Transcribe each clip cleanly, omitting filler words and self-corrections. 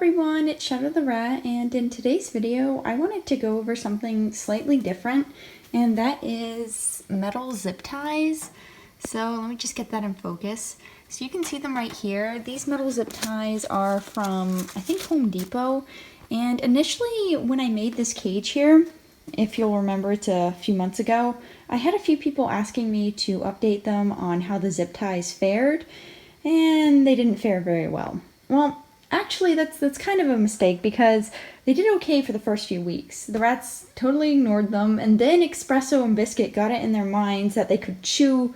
everyone, it's Shadow the Rat, and in today's video I wanted to go over something slightly different, and that is metal zip ties. So let me just get that in focus. So you can see them right here. These metal zip ties are from, I think, Home Depot, and initially when I made this cage here, if you'll remember, it's a few months ago, I had a few people asking me to update them on how the zip ties fared, and they didn't fare very well. Well, actually, that's kind of a mistake because they did okay for the first few weeks. The rats totally ignored them, and then Espresso and Biscuit got it in their minds that they could chew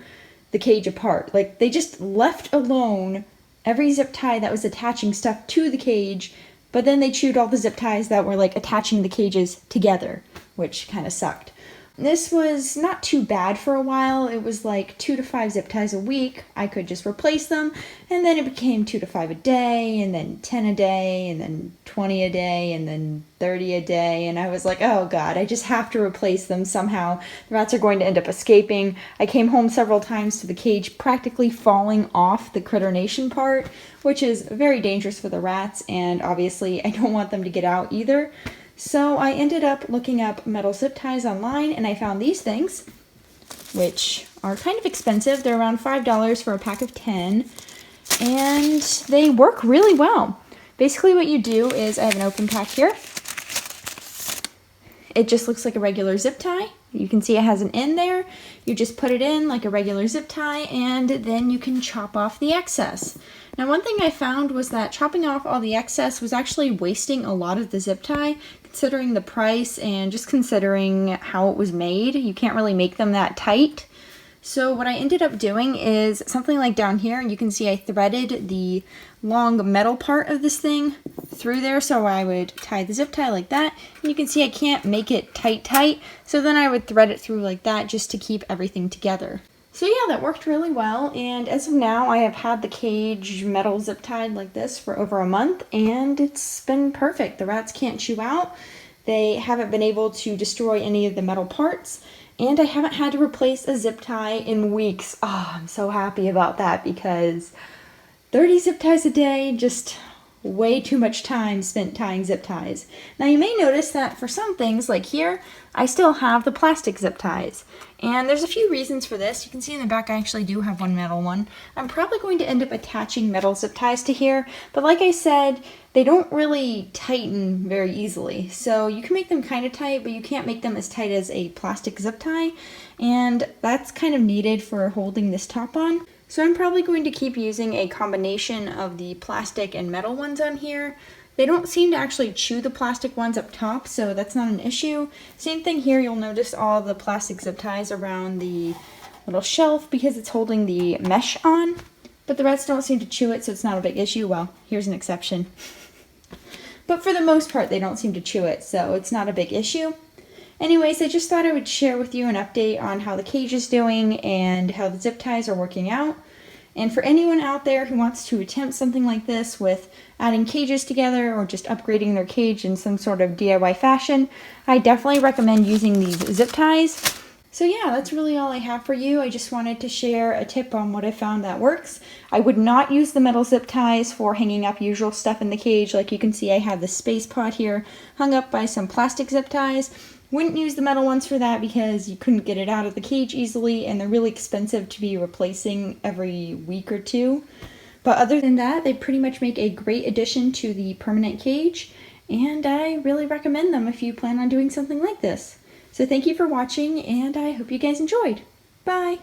the cage apart. Like, they just left alone every zip tie that was attaching stuff to the cage, but then they chewed all the zip ties that were like attaching the cages together, which kind of sucked. This was not too bad for a while. It was like 2 to 5 zip ties a week. I could just replace them, and then it became 2 to 5 a day, and then 10 a day, and then 20 a day, and then 30 a day, and I was like, oh god, I just have to replace them somehow. The rats are going to end up escaping. I came home several times to the cage practically falling off the critternation part, which is very dangerous for the rats, and obviously I don't want them to get out either. So I ended up looking up metal zip ties online, and I found these things, which are kind of expensive. They're around $5 for a pack of 10, and they work really well. Basically what you do is, I have an open pack here. It just looks like a regular zip tie. You can see it has an end there. You just put it in like a regular zip tie, and then you can chop off the excess. Now, one thing I found was that chopping off all the excess was actually wasting a lot of the zip tie, considering the price and just considering how it was made. You can't really make them that tight. So what I ended up doing is something like down here, you can see I threaded the long metal part of this thing through there, so I would tie the zip tie like that, and you can see I can't make it tight, so then I would thread it through like that just to keep everything together. So yeah, that worked really well, and as of now I have had the cage metal zip tied like this for over a month, and it's been perfect. The rats can't chew out, they haven't been able to destroy any of the metal parts, and I haven't had to replace a zip tie in weeks. Oh, I'm so happy about that because 30 zip ties a day, just way too much time spent tying zip ties. Now you may notice that for some things, like here, I still have the plastic zip ties. And there's a few reasons for this. You can see in the back I actually do have one metal one. I'm probably going to end up attaching metal zip ties to here, but like I said, they don't really tighten very easily. So you can make them kind of tight, but you can't make them as tight as a plastic zip tie, and that's kind of needed for holding this top on. So I'm probably going to keep using a combination of the plastic and metal ones on here. They don't seem to actually chew the plastic ones up top, so that's not an issue. Same thing here, you'll notice all the plastic zip ties around the little shelf because it's holding the mesh on, but the rats don't seem to chew it, so it's not a big issue. Well, here's an exception. But for the most part, they don't seem to chew it, so it's not a big issue. Anyways, I just thought I would share with you an update on how the cage is doing and how the zip ties are working out. And for anyone out there who wants to attempt something like this with adding cages together or just upgrading their cage in some sort of DIY fashion, I definitely recommend using these zip ties. So yeah, that's really all I have for you. I just wanted to share a tip on what I found that works. I would not use the metal zip ties for hanging up usual stuff in the cage. Like you can see, I have the space pot here hung up by some plastic zip ties. Wouldn't use the metal ones for that because you couldn't get it out of the cage easily, and they're really expensive to be replacing every week or two. But other than that, they pretty much make a great addition to the permanent cage, and I really recommend them if you plan on doing something like this. So thank you for watching, and I hope you guys enjoyed. Bye!